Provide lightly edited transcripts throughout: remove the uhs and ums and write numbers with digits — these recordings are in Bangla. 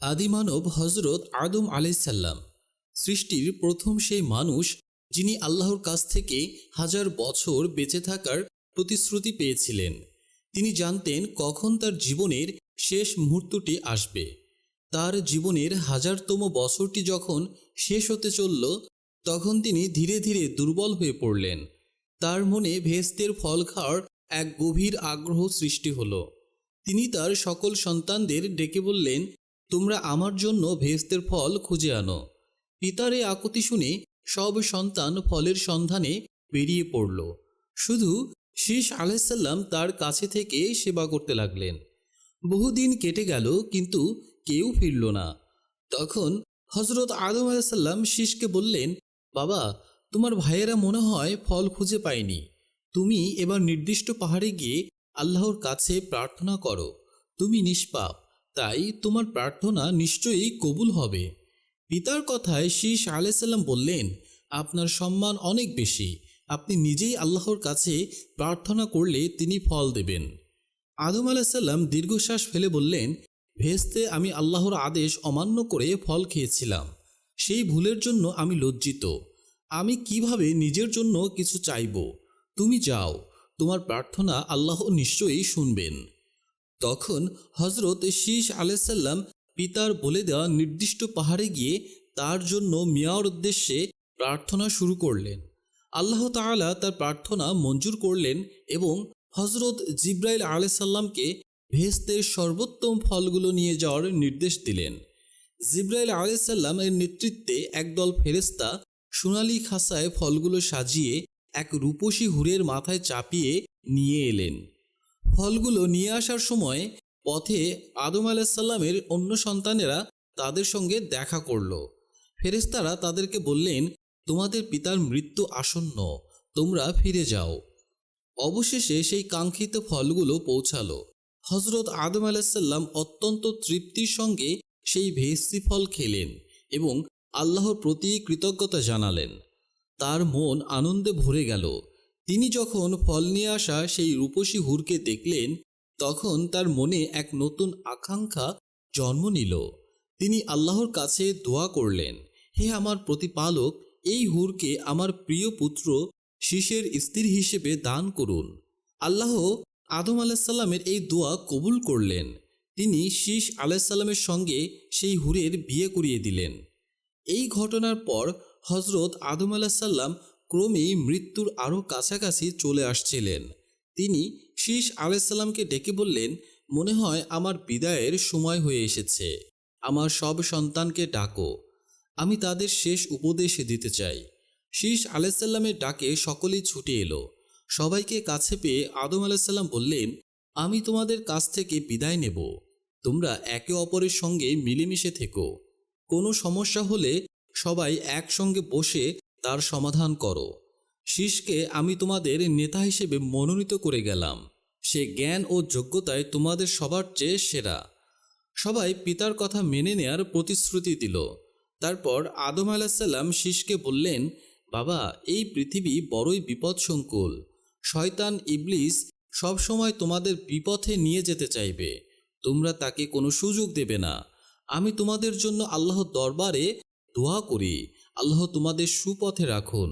আদিমানব হজরত আদম আলাইসাল্লাম সৃষ্টির প্রথম সেই মানুষ যিনি আল্লাহর কাছ থেকে হাজার বছর বেঁচে থাকার প্রতিশ্রুতি পেয়েছিলেন। তিনি জানতেন কখন তার জীবনের শেষ মুহূর্তটি আসবে। তার জীবনের হাজারতম বছরটি যখন শেষ হতে চলল, তখন তিনি ধীরে ধীরে দুর্বল হয়ে পড়লেন। তার মনে ভেস্তের ফল খাওয়ার এক গভীর আগ্রহ সৃষ্টি হলো। তিনি তার সকল সন্তানদের ডেকে বললেন, তোমরা আমার জন্য ভেস্তের ফল খুঁজে আনো। পিতার এই আকুতি শুনে সব সন্তান ফলের সন্ধানে বেরিয়ে পড়ল। শুধু শীস আলাইসাল্লাম তার কাছে থেকে সেবা করতে লাগলেন। বহুদিন কেটে গেল, কিন্তু কেউ ফিরল না। তখন হজরত আদম আলাইসাল্লাম শীসকে বললেন, বাবা, তোমার ভাইয়েরা মনে হয় ফল খুঁজে পায়নি। তুমি এবার নির্দিষ্ট পাহাড়ে গিয়ে আল্লাহর কাছে প্রার্থনা করো। তুমি নিষ্পাপ, তাই তোমার প্রার্থনা নিশ্চয়ই কবুল হবে। পিতার কথায় শীস আলাইসাল্লাম বললেন, আপনার সম্মান অনেক বেশি। আপনি নিজেই আল্লাহর কাছে প্রার্থনা করলে তিনি ফল দেবেন। আদম আলাইসাল্লাম দীর্ঘশ্বাস ফেলে বললেন, ভেস্তে আমি আল্লাহর আদেশ অমান্য করে ফল খেয়েছিলাম। সেই ভুলের জন্য আমি লজ্জিত। আমি কিভাবে নিজের জন্য কিছু চাইব? তুমি যাও, তোমার প্রার্থনা আল্লাহ নিশ্চয়ই শুনবেন। তখন হজরত শীস আলাইসাল্লাম পিতার বলে দেওয়া নির্দিষ্ট পাহাড়ে গিয়ে তার জন্য মিয়ার উদ্দেশ্যে প্রার্থনা শুরু করলেন। আল্লাহ তাআলা তার প্রার্থনা মঞ্জুর করলেন এবং হজরত জিব্রাইল আলাইসাল্লামকে ভেস্তের সর্বোত্তম ফলগুলো নিয়ে যাওয়ার নির্দেশ দিলেন। জিব্রাইল আলাইসাল্লাম এর নেতৃত্বে একদল ফেরেশতা সোনালি খাসায় ফলগুলো সাজিয়ে এক রূপসী হুরের মাথায় চাপিয়ে নিয়ে এলেন। ফলগুলো নিয়ে আসার সময় পথে আদম আলাইসাল্লামের অন্য সন্তানেরা তাদের সঙ্গে দেখা করল। ফেরেশতারা তাদেরকে বললেন, তোমাদের পিতার মৃত্যু আসন্ন, তোমরা ফিরে যাও। অবশেষে সেই কাঙ্ক্ষিত ফলগুলো পৌঁছালো। হজরত আদম আলাইসাল্লাম অত্যন্ত তৃপ্তির সঙ্গে সেই ভেস্তি ফল খেলেন এবং আল্লাহর প্রতি কৃতজ্ঞতা জানালেন। তার মন আনন্দে ভরে গেল। তিনি যখন ফল নিয়ে আসা সেই রূপসী হুরকে দেখলেন, তখন তার মনে এক নতুন আকাঙ্ক্ষা জন্ম নিল। তিনি আল্লাহর কাছে দোয়া করলেন, হে আমার প্রতিপালক, এই হুরকে আমার প্রিয় পুত্র শীসের স্ত্রী হিসেবে দান করুন। আল্লাহ আদম আলাইসাল্লামের এই দোয়া কবুল করলেন। তিনি শীস আলাইসাল্লামের সঙ্গে সেই হুরের বিয়ে করিয়ে দিলেন। এই ঘটনার পর হজরত আদম আলাইসাল্লাম ক্রমেই মৃত্যুর আরও কাছাকাছি চলে আসছিলেন। তিনি শীস আলাইসাল্লামকে ডেকে বললেন, মনে হয় আমার বিদায়ের সময় হয়ে এসেছে। আমার সব সন্তানকে ডাকো, আমি তাদের শেষ উপদেশ দিতে চাই। শীস আলাইসাল্লামের ডাকে সকলেই ছুটে এলো। সবাইকে কাছে পেয়ে আদম আলাইসাল্লাম বললেন, আমি তোমাদের কাছ থেকে বিদায় নেব। তোমরা একে অপরের সঙ্গে মিলেমিশে থেকো। কোনো সমস্যা হলে সবাই একসঙ্গে বসে তার সমাধান করো। শীসকে আমি তোমাদের নেতা হিসেবে মনোনীত করে গেলাম। সে জ্ঞান ও যোগ্যতায় তোমাদের সবার চেয়ে সেরা। সবাই পিতার কথা মেনে নেয়ার প্রতিশ্রুতি দিল। তারপর আদম আলাইসাল্লাম শীসকে বললেন, বাবা, এই পৃথিবী বড়ই বিপদসংকুল। শয়তান ইবলিস সবসময় তোমাদের বিপথে নিয়ে যেতে চাইবে। তোমরা তাকে কোনো সুযোগ দেবে না। আমি তোমাদের জন্য আল্লাহর দরবারে দোয়া করি, আল্লাহ তোমাদের সুপথে রাখুন।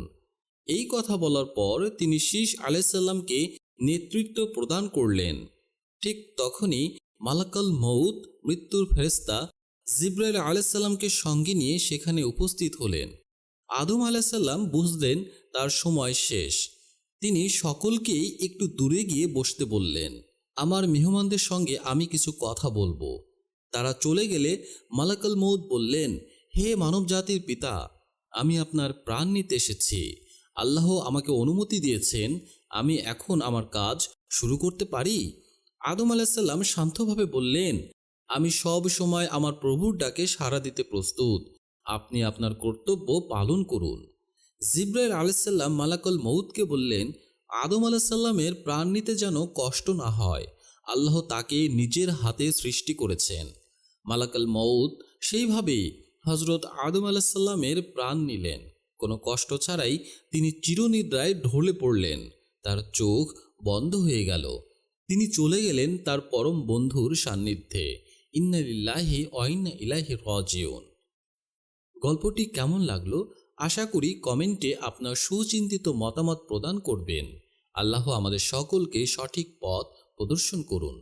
এই কথা বলার পর তিনি শীস আলাইসাল্লামকে নেতৃত্ব প্রদান করলেন। ঠিক তখনই মালাকাল মউত, মৃত্যুর ফেরেশতা, জিব্রাইল আলাইসাল্লামকে সঙ্গে নিয়ে সেখানে উপস্থিত হলেন। আদম আলাইসাল্লাম বুঝলেন তার সময় শেষ। তিনি সকলকেই একটু দূরে গিয়ে বসতে বললেন, আমার মেহমানদের সঙ্গে আমি কিছু কথা বলবো। তারা চলে গেলে মালাকাল মউত বললেন, হে মানবজাতির পিতা, আমি আপনার প্রাণ নিতে এসেছি। আল্লাহ আমাকে অনুমতি দিয়েছেন, আমি এখন আমার কাজ শুরু করতে পারি। আদম আলাইসাল্লাম শান্তভাবে বললেন, আমি সব সময় আমার প্রভুর ডাকে সাড়া দিতে প্রস্তুত। আপনি আপনার কর্তব্য পালন করুন। জিব্রাইল আলাইসাল্লাম মালাকুল মউতকে বললেন, আদম আলাইসাল্লামের প্রাণ নিতে যেন কষ্ট না হয়। আল্লাহ তাকে নিজের হাতে সৃষ্টি করেছেন। মালাকুল মউত সেইভাবেই হজরত আদম আলাইসাল্লামের প্রাণ নিলেন। কোনো কষ্ট ছাড়াই তিনি চিরনিদ্রায় ঢলে পড়লেন। তার চোখ বন্ধ হয়ে গেল। তিনি চলে গেলেন তার পরম বন্ধুর সান্নিধ্যে। ইন্না লিল্লাহি ওয়া ইন্না ইলাইহি রাজিউন। গল্পটি কেমন লাগলো আশা করি কমেন্টে আপনার সুচিন্তিত মতামত প্রদান করবেন। আল্লাহ আমাদের সকলকে সঠিক পথ প্রদর্শন করুন।